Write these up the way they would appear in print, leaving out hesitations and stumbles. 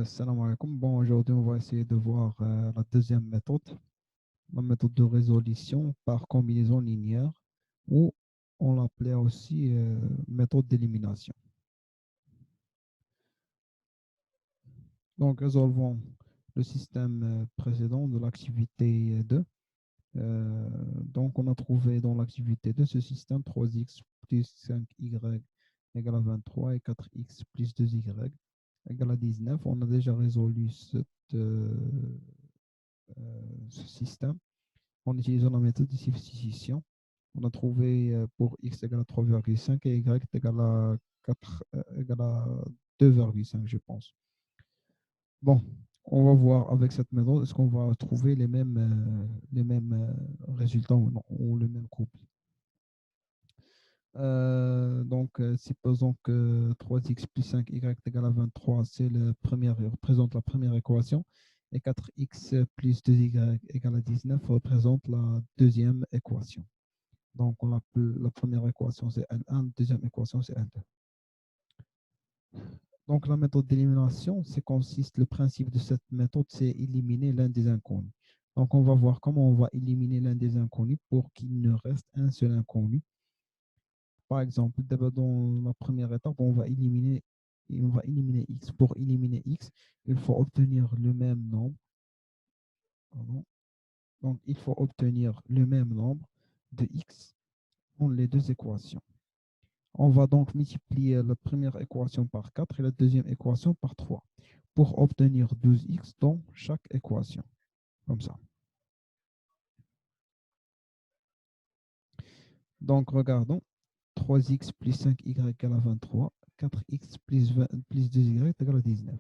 Salam alaikum. Bon, aujourd'hui, on va essayer de voir la deuxième méthode, la méthode de résolution par combinaison linéaire, ou on l'appelait aussi méthode d'élimination. Donc, résolvons le système précédent de l'activité 2. Donc, on a trouvé dans l'activité 2 ce système 3x plus 5y égale à 23 et 4x plus 2y égale à 19. On a déjà résolu ce système en utilisant la méthode de substitution. On a trouvé pour x égale à 3,5 et y égale à 4, égale à 2,5, je pense. Bon, on va voir avec cette méthode, est-ce qu'on va trouver les mêmes résultats ou non, ou le même couple. Donc, supposons que 3x plus 5y égale à 23, représente la première équation, et 4x plus 2y égale à 19 représente la deuxième équation. Donc, la première équation, c'est N1, la deuxième équation, c'est N2. Donc, la méthode d'élimination, le principe de cette méthode, c'est éliminer l'un des inconnus. Donc, on va voir comment on va éliminer l'un des inconnus pour qu'il ne reste un seul inconnu. Par exemple, d'abord dans la première étape, on va éliminer x. Pour éliminer x, il faut obtenir le même nombre. Pardon. Donc, il faut obtenir le même nombre de x dans les deux équations. On va donc multiplier la première équation par 4 et la deuxième équation par 3 pour obtenir 12x dans chaque équation. Comme ça. Donc, regardons. 3x plus 5y égale à 23. 4x plus 2y égale à 19.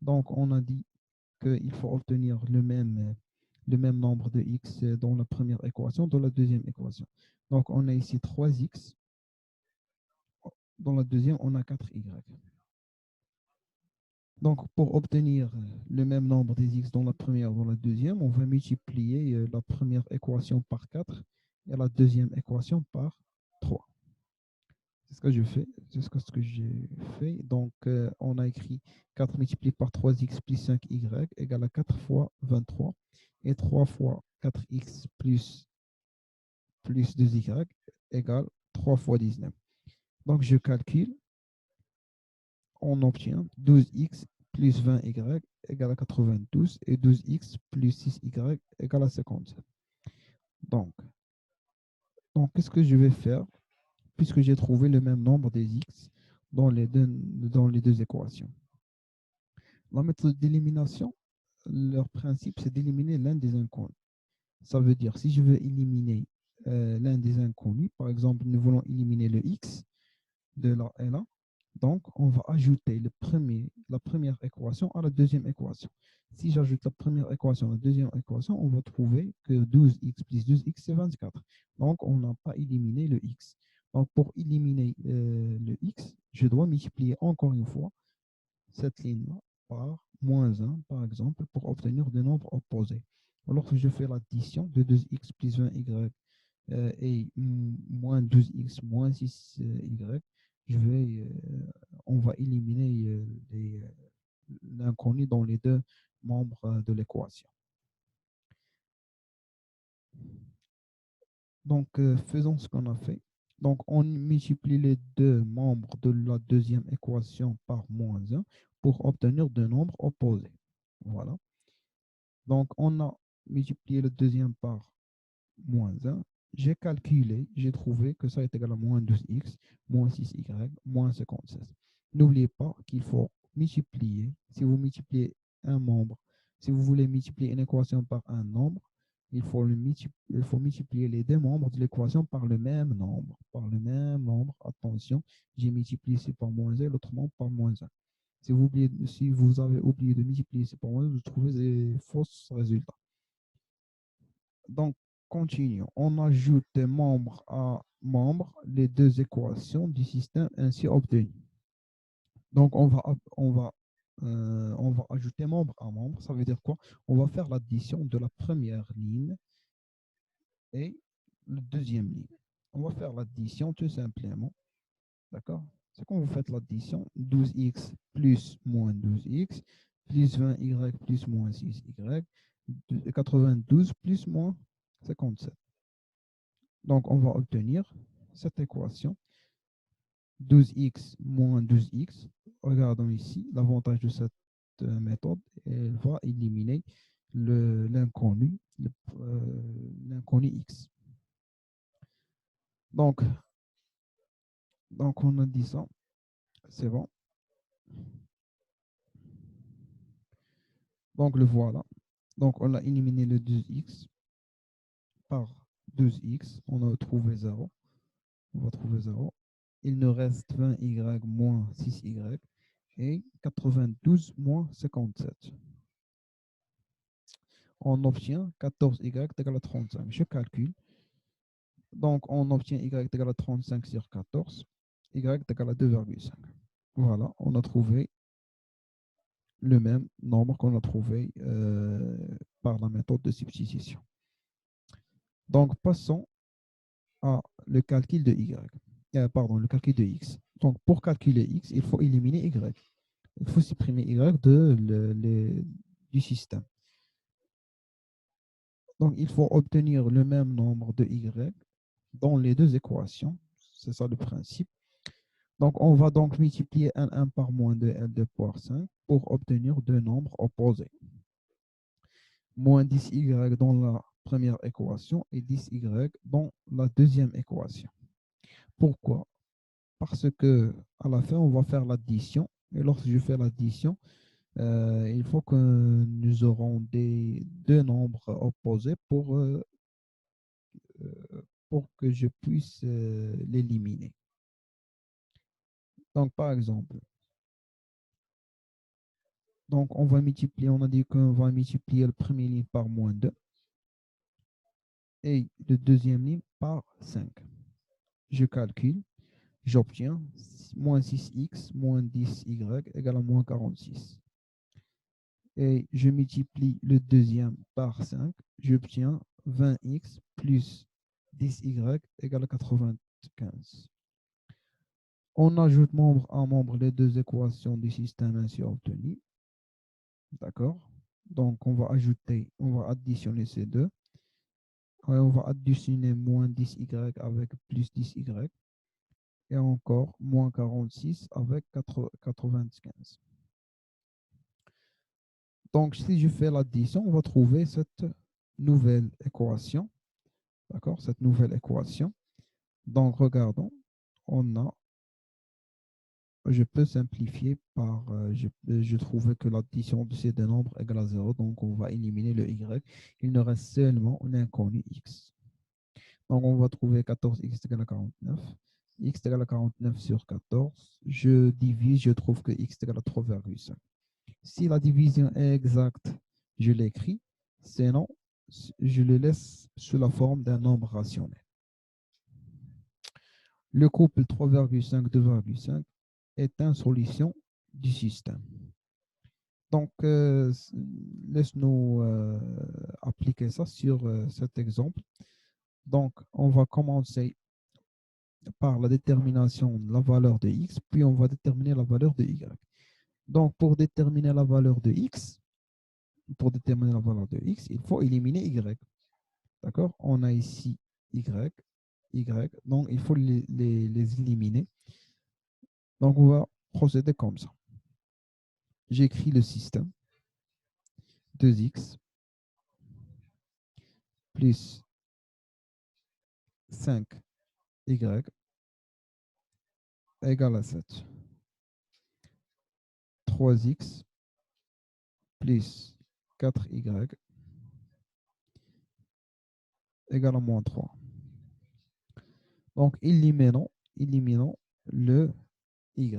Donc, on a dit qu'il faut obtenir le même nombre de x dans la première équation, dans la deuxième équation. Donc, on a ici 3x. Dans la deuxième, on a 4y. Donc, pour obtenir le même nombre des x dans la première et dans la deuxième, on va multiplier la première équation par 4 et la deuxième équation par 3. C'est ce que je fais. C'est ce que j'ai fait. Donc, on a écrit 4 multiplié par 3x plus 5y égale à 4 fois 23 et 3 fois 4x plus 2y égale 3 fois 19. Donc, je calcule. On obtient 12x plus 20y égale à 92 et 12x plus 6y égale à 57. Donc, qu'est-ce que je vais faire puisque j'ai trouvé le même nombre des x dans les deux équations? La méthode d'élimination, leur principe, c'est d'éliminer l'un des inconnus. Ça veut dire, si je veux éliminer l'un des inconnus, par exemple, nous voulons éliminer le x de là et là, donc on va ajouter la première équation à la deuxième équation. Si j'ajoute la première équation à la deuxième équation, on va trouver que 12x plus 12x, c'est 24. Donc, on n'a pas éliminé le x. Donc, pour éliminer le x, je dois multiplier encore une fois cette ligne-là par moins 1, par exemple, pour obtenir des nombres opposés. Alors que je fais l'addition de 2x plus 20y et moins 12x moins 6y, on va éliminer l'inconnu dans les deux membres de l'équation. Donc, faisons ce qu'on a fait. Donc, on multiplie les deux membres de la deuxième équation par moins 1 pour obtenir deux nombres opposés. Voilà. Donc, on a multiplié le deuxième par moins 1. J'ai calculé, j'ai trouvé que ça est égal à moins 12x, moins 6y, moins 56. N'oubliez pas qu'il faut multiplier. Si vous multipliez un nombre, si vous voulez multiplier une équation par un nombre, il faut multiplier les deux membres de l'équation par le même nombre. Par le même nombre, attention, j'ai multiplié ici par moins 1, l'autre membre par moins 1. Si vous avez oublié de multiplier ici par moins 1, vous trouvez des faux résultats. Donc, continuons. On ajoute membre à membre les deux équations du système ainsi obtenues. Donc, on va ajouter membre à membre. Ça veut dire quoi? On va faire l'addition de la première ligne et la deuxième ligne. On va faire l'addition tout simplement. D'accord? C'est quand vous faites l'addition, 12x plus moins 12x plus 20y plus moins 6y, 92 plus moins 57. Donc, on va obtenir cette équation, 12x moins 12x. Regardons ici, l'avantage de cette méthode, elle va éliminer l'inconnu, l'inconnu x. Donc, on a dit ça, c'est bon. Donc, le voilà. Donc, on a éliminé le 2x par 12x. On a trouvé 0. On va trouver 0. Il nous reste 20y moins 6y et 92 moins 57. On obtient 14y égale à 35. Je calcule. Donc, on obtient y égale à 35 sur 14. Y égale à 2,5. Voilà, on a trouvé le même nombre qu'on a trouvé par la méthode de substitution. Donc, passons à le calcul de y. Pardon, le calcul de x. Donc, pour calculer x, il faut éliminer y. Il faut supprimer y du système. Donc, il faut obtenir le même nombre de y dans les deux équations. C'est ça le principe. Donc, on va donc multiplier N1 par moins 2L2 par 5 pour obtenir deux nombres opposés. Moins 10y dans la première équation et 10y dans la deuxième équation. Pourquoi? Parce que à la fin, on va faire l'addition. Et lorsque je fais l'addition, il faut que nous aurons deux nombres opposés pour que je puisse l'éliminer. Donc, par exemple, donc on va multiplier, on a dit qu'on va multiplier le premier ligne par moins 2 et le deuxième ligne par 5. Je calcule, j'obtiens moins 6x moins 10y égale à moins 46. Et je multiplie le deuxième par 5, j'obtiens 20x plus 10y égale à 95. On ajoute membre à membre les deux équations du système ainsi obtenues. D'accord? Donc, on va additionner ces deux. Et on va additionner moins 10y avec plus 10y. Et encore moins 46 avec 95. Donc, si je fais l'addition, on va trouver cette nouvelle équation. D'accord? Cette nouvelle équation. Donc, regardons. Je peux simplifier par, je trouvais que l'addition de ces deux nombres égale à 0, donc on va éliminer le y. Il nous reste seulement l'inconnu x. Donc, on va trouver 14x égale à 49. X égale à 49 sur 14. Je divise, je trouve que x égale à 3,5. Si la division est exacte, je l'écris. Sinon, je le laisse sous la forme d'un nombre rationnel. Le couple 3,5-2,5 est une solution du système. Donc, laisse-nous appliquer ça sur cet exemple. Donc, on va commencer par la détermination de la valeur de x, puis on va déterminer la valeur de y. Donc, pour déterminer la valeur de x, il faut éliminer y. D'accord? On a ici y, donc il faut les éliminer. Donc, on va procéder comme ça. J'écris le système. 2x plus 5y égale à 7. 3x plus 4y égale à moins 3. Donc, éliminons le y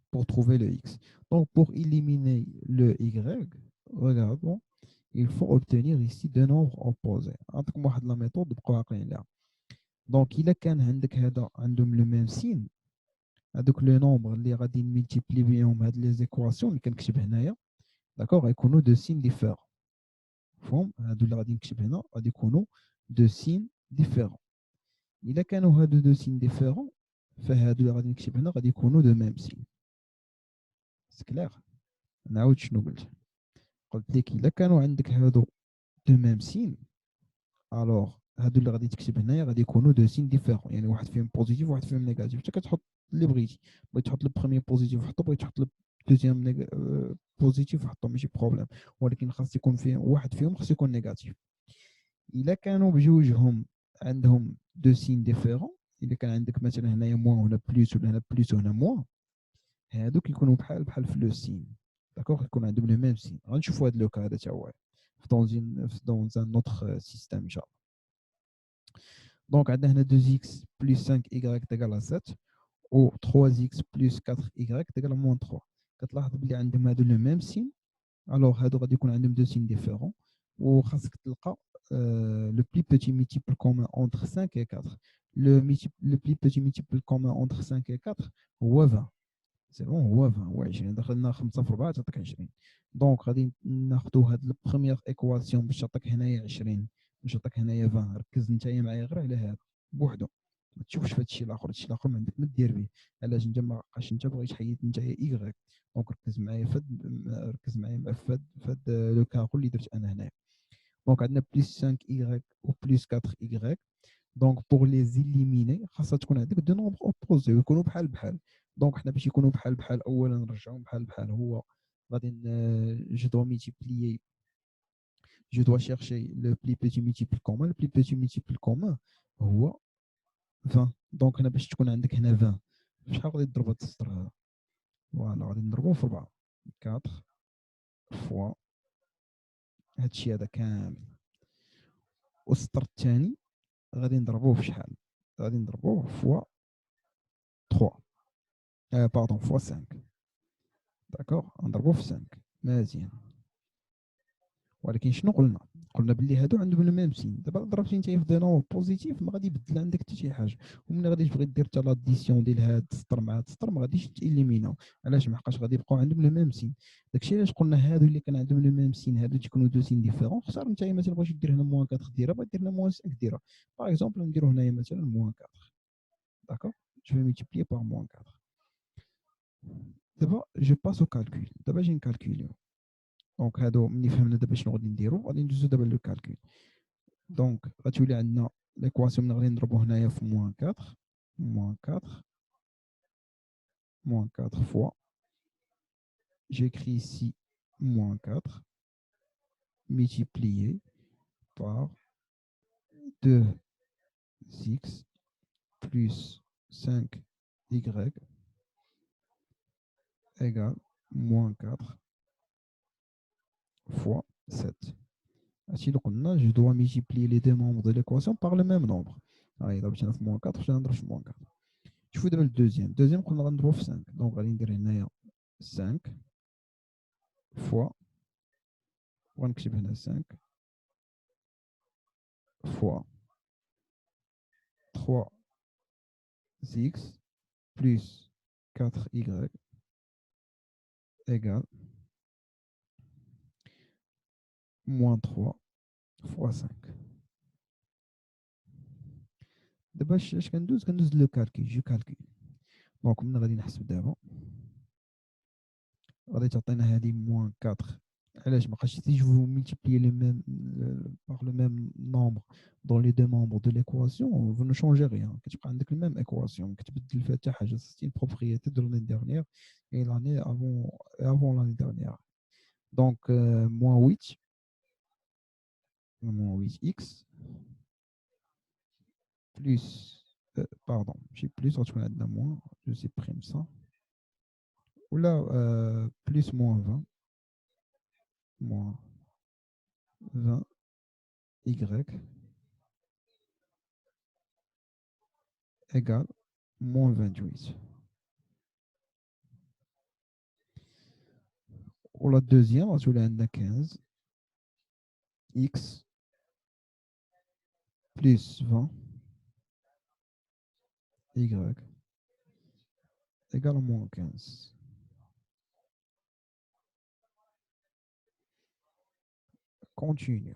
pour trouver le x. Donc, pour éliminer le y, regardons, il faut obtenir ici deux nombres opposés. عندكم واحد la méthode بقاو عاقلين لها. Donc, إلا كان عندك هذا عندهم le même signe, هذوك لو نومبر اللي غادي نملتيبلي بهم هاد لي زيكواسيون اللي كنكتب هنايا، داكوغ غيكونوا دو سين ديفيرون. فهم هادو اللي غادي نكتب هنا غادي يكونوا دو سين ديفيرون. إلا كانوا هادو دو سين ديفيرون فهادو اللي غادي نكتب هنا غادي يكونوا دو ميم سين. سي كلير؟ نعاود شنو قلت. قلت لك الا كانوا عندك هادو دو ميم سين، الوغ هادو اللي غادي تكتب هنايا غادي يكونوا دو سين ديفيرون، يعني واحد فيهم بوزيتيف وواحد فيهم نيجاتيف. انت كتحط اللي بغيتي، بغيت تحط البروميي بوزيتيف حطو، بغيت تحط الدوزيام بوزيتيف حطو، ماشي بروبليم، ولكن خاص يكون فيه واحد فيهم خاص يكون نيجاتيف. الا كانوا بجوجهم عندهم دو سين ديفيرون، الا كان عندك مثلا هنايا موان وهنا بلوس، ولا هنا بلوس وهنا موان، هادوك يكونوا بحال بحال في لو سين، داكوغ، يكون عندهم لو ميم سين. غنشوفوا هاد لوكا هذا تا هو دون ان اوتر سيستيم ان شاء الله. دونك عندنا هنا 2x بلس 5y تيكال 7 و 3x بلس 4y تيكال موان 3. كتلاحظ بلي عندهم هادو لو ميم سين، الوغ هادو غادي يكون عندهم دو سين ديفيرون، وخاصك تلقى لو بلي بوتي ميتيبل كومون اونتر 5 و 4. لو بلي بوتي ميتيبل كومون اونتر 5 و 4 هو 20. سي بون، هو 20 هو 20. دخلنا 5 في 4 تعطيك 20. دونك غادي ناخذوا هاد البروميير ايكواسيون باش تعطيك هنايا 20، باش تعطيك هنايا 20. ركز نتايا معايا غير على هذا بوحدو، ما تشوفش في هادشي الاخر. هادشي الاخر ما عندك ما دير به. علاش انت ما بقاش انت بغيت تحيد نتايا ايكغيك؟ دونك ركز معايا فهاد، ركز معايا فهاد لو كاغو اللي درت انا هنايا. دونك عندنا بلس 5 ايكغيك و بلس 4 ايكغيك. دونك بوغ لي زيليميني خاصها تكون عندك دو نومبر اوبوزي ويكونوا بحال بحال. دونك حنا باش يكونوا بحال بحال اولا نرجعوهم بحال بحال، هو غادي جو دوا ميتيبليي، جو دوا شيرشي لو بلي بيتي ميتيبل كومون. لو بلي بيتي ميتيبل كومون هو 20. دونك هنا باش تكون عندك هنا 20، شحال غادي تضرب هاد السطر هذا؟ فوالا غادي نضربوه في 4، 4 فوا هادشي هذا كامل. والسطر الثاني غادي نضربوه في شحال؟ غادي نضربوه فوا 3، باردون فوا 5. داكوغ نضربوه في 5 مزيان. ولكن شنو قلنا؟ قلنا باللي هادو عندهم لو ميم سين. دابا ضربتي انت في دي نومبر بوزيتيف ما غادي يبدل عندك حتى شي حاجه، وملي غادي تبغي دير حتى لاديسيون ديال هاد السطر مع هاد السطر ما غاديش تيليميناو. علاش؟ ما حقاش غادي يبقاو عندهم لو ميم سين. داكشي علاش قلنا هادو اللي كان عندهم لو ميم سين هادو تيكونوا دو سين ديفيرون. خسر انت مثلا بغيتي دير هنا موان 4 ديرها، بغيت دير هنا موان 5 ديرها. باغ اكزومبل نديرو هنايا مثلا موان 4، داكوغ، جو في ملتيبليي بار موان 4. دابا جو باس او كالكول. دابا اجي نكالكوليو. دونك هادو ملي فهمنا دابا شنو غادي نديرو، غادي ندوزو دابا لو كالكول. دونك غتولي عندنا ليكواسيون اللي غادي نضربو هنايا في موان 4، موان 4 موان 4 فوا j'écris ici moins 4 multiplié par 2x plus 5y égale moins 4 fois 7. Ainsi, donc, je dois multiplier les deux membres de l'équation par le même nombre. Allez, donc, j'ai moins 4, j'ai moins 4. Je fais le deuxième. Deuxième, on a 5. Donc, on va dire 5 fois, on va écrire 5 fois 3x plus 4y égale moins 3 fois 5. دابا اش كندوز لو كالكول، جو كالكول. دونك من غادي نحسب دابا غادي تعطينا هذه موان 4. علاش ما بقاش تيجي vous multiplier le même par le même nombre dans les deux membres de l'équation, vous ne changez rien. كتبقى عندك الميم ايكواسيون، كتبدل فيها حتى حاجه. سيتي une propriété de l'année dernière et l'année avant l'année dernière. Donc moins 8 moins 8x plus pardon, j'ai plus غتكون عندنا moins, je supprime ça. Ou là plus moins 20 moins 20 y égale moins 28. Ou la deuxième, on a 15 x plus 20 y égale moins 15. Continue.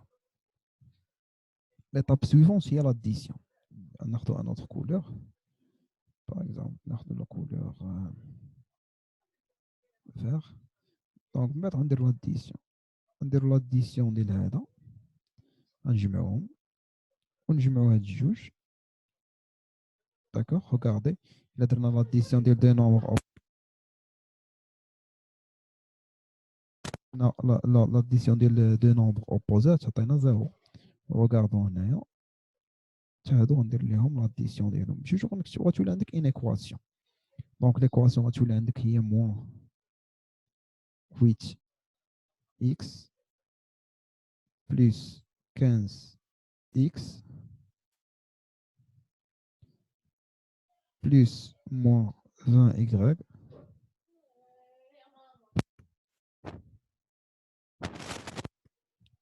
L'étape suivante, c'est l'addition. On a une autre couleur. Par exemple, on a la couleur vert. Donc, mettre en l'addition. نديرو لاديسيون ديال هذا نجمعوهم ونجمعو هاد الجوج. داكوغ ريغاردي إلا درنا لاديسيون ديال دي نومبر لاديسيون ديال دو نومبر اوبوزات تعطينا زيرو. ريغاردو هنايا حتى هادو غندير ليهم لاديسيون ديالهم بجوج وغنكتب غتولي عندك ان ايكواسيون. دونك ليكواسيون غتولي عندك هي موان 8 اكس بلس 15 اكس plus moins 20y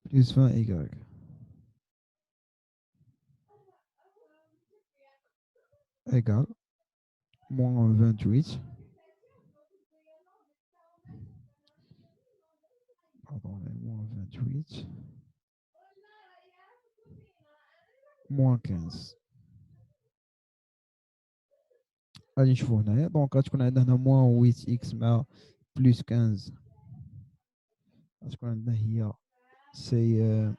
plus 20y égale moins 28, pardon, moins 28, moins 15. غادي نشوفو هنايا دونك غتكون عندنا هنا moins 8x مع plus 15 غتكون عندنا هي سي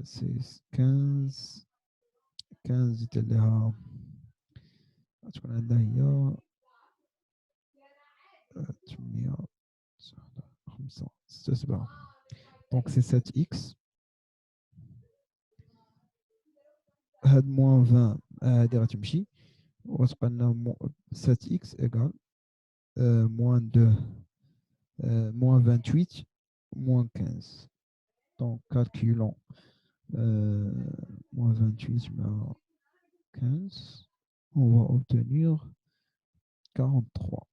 سي 15 زيد ليها غتكون عندنا هي 8 5 6 7 دونك سي 7x. هاد موان 20 هادي غتمشي وتبقى لنا 7x égale moins 2 moins 28 moins 15. Donc calculons moins 28 moins 15, on va obtenir 43.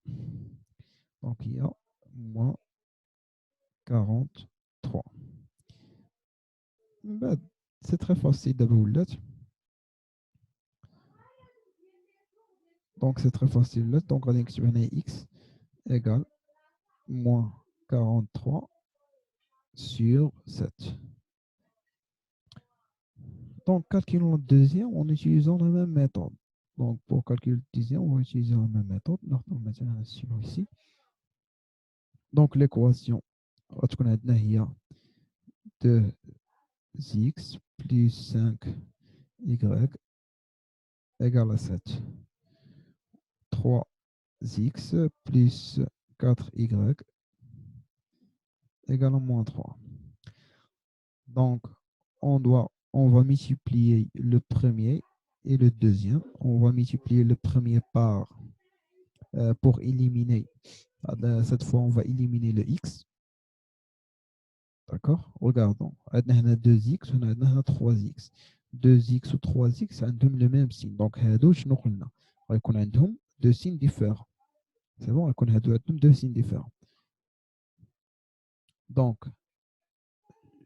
Donc il y a moins 43. C'est très facile d'abord. Donc c'est très facile. Donc on va écrire x égale moins 43 sur 7. Donc calculons le deuxième en utilisant la même méthode. Donc pour calculer le deuxième, on va utiliser la même méthode. Donc on va mettre un stylo ici. Donc l'équation هي 2x plus 5y égale à 7. 3x plus 4y égale à moins 3. Donc, on va multiplier le premier et le deuxième. On va multiplier le premier par, pour éliminer, cette fois on va éliminer le x. D'accord. Regardons. On a 2x, on a 3x. 2x ou 3x عندهم le même signe. Donc, هادو شنو قلنا؟ غيكون عندهم deux signes différents. C'est bon, غيكون هادو عندهم deux signes différents. Donc,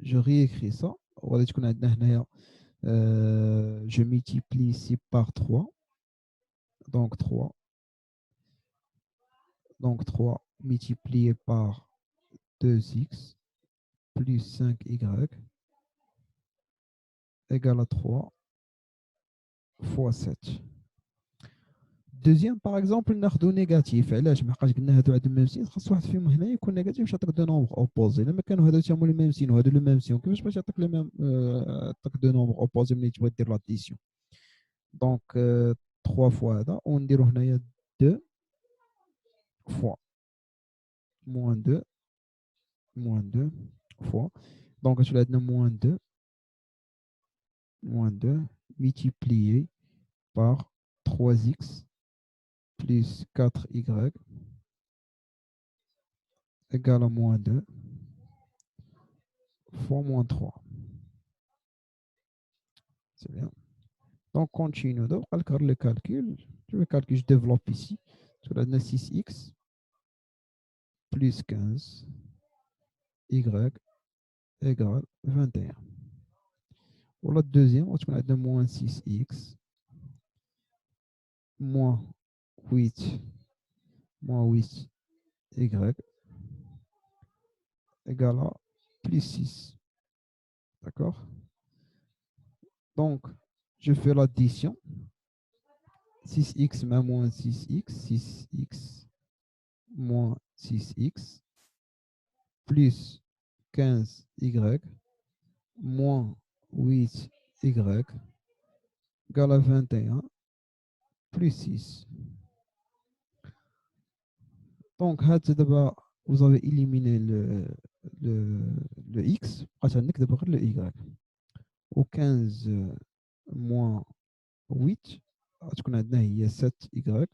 je réécris ça. وغادي تكون عندنا هنايا je multiplie ici par 3. Donc 3. Donc 3 multiplié par 2x plus 5y égale à 3 fois 7. Deuxième, par exemple, ناخذ négatif. علاش ما حقاش قلنا هادو عندهم ميم سين خاص واحد فيهم هنا يكون نيجاتيف باش يعطيك دو نومبر اوبوزي. لما كانوا هادو تيعملوا لي ميم سين وهادو لو ميم سين كيفاش باش يعطيك لو ميم يعطيك دو نومبر اوبوزي ملي تبغي دير لاديسيون. دونك 3 فوا هذا ونديرو هنايا 2 فوا moins 2 fois. Donc, je vais moins 2 multiplié par 3x plus 4y égale à moins 2 fois moins 3. C'est bien. Donc, continue. Donc, le calcul. Je vais calculer, je développe ici. Je vais 6x plus 15 y égale 21. Pour la deuxième, on va moins 6x moins 8 y égale à plus 6. D'accord? Donc, je fais l'addition. 6x moins 6x, 6x moins 6x plus 15y moins 8y égale à 21 plus 6. Donc, vous avez éliminé le, le x, le y. Au 15 moins 8, il y a 7y,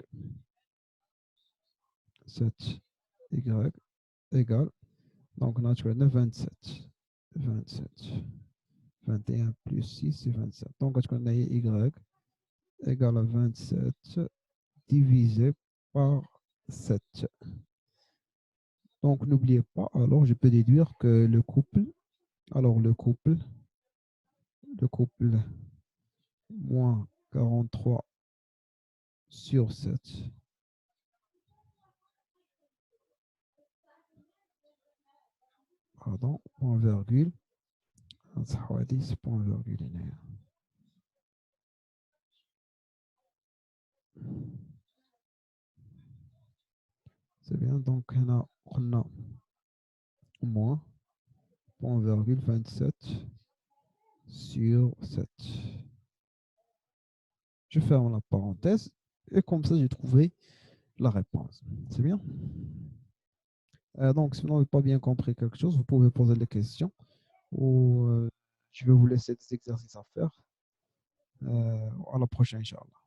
7y égale, donc on a 27. 27. 21 plus 6, c'est 27. Donc, on a y égale à 27 divisé par 7. Donc, n'oubliez pas, alors je peux déduire que le couple moins 43 sur 7, pardon, point virgule, point virgule هنا. C'est bien, donc on a moins point virgule 27 sur 7. Je ferme la parenthèse et comme ça j'ai trouvé la réponse. C'est bien. Donc si vous n'avez pas bien compris quelque chose, vous pouvez poser des questions ou je vais vous laisser des exercices à faire. À la prochaine, Inch'Allah.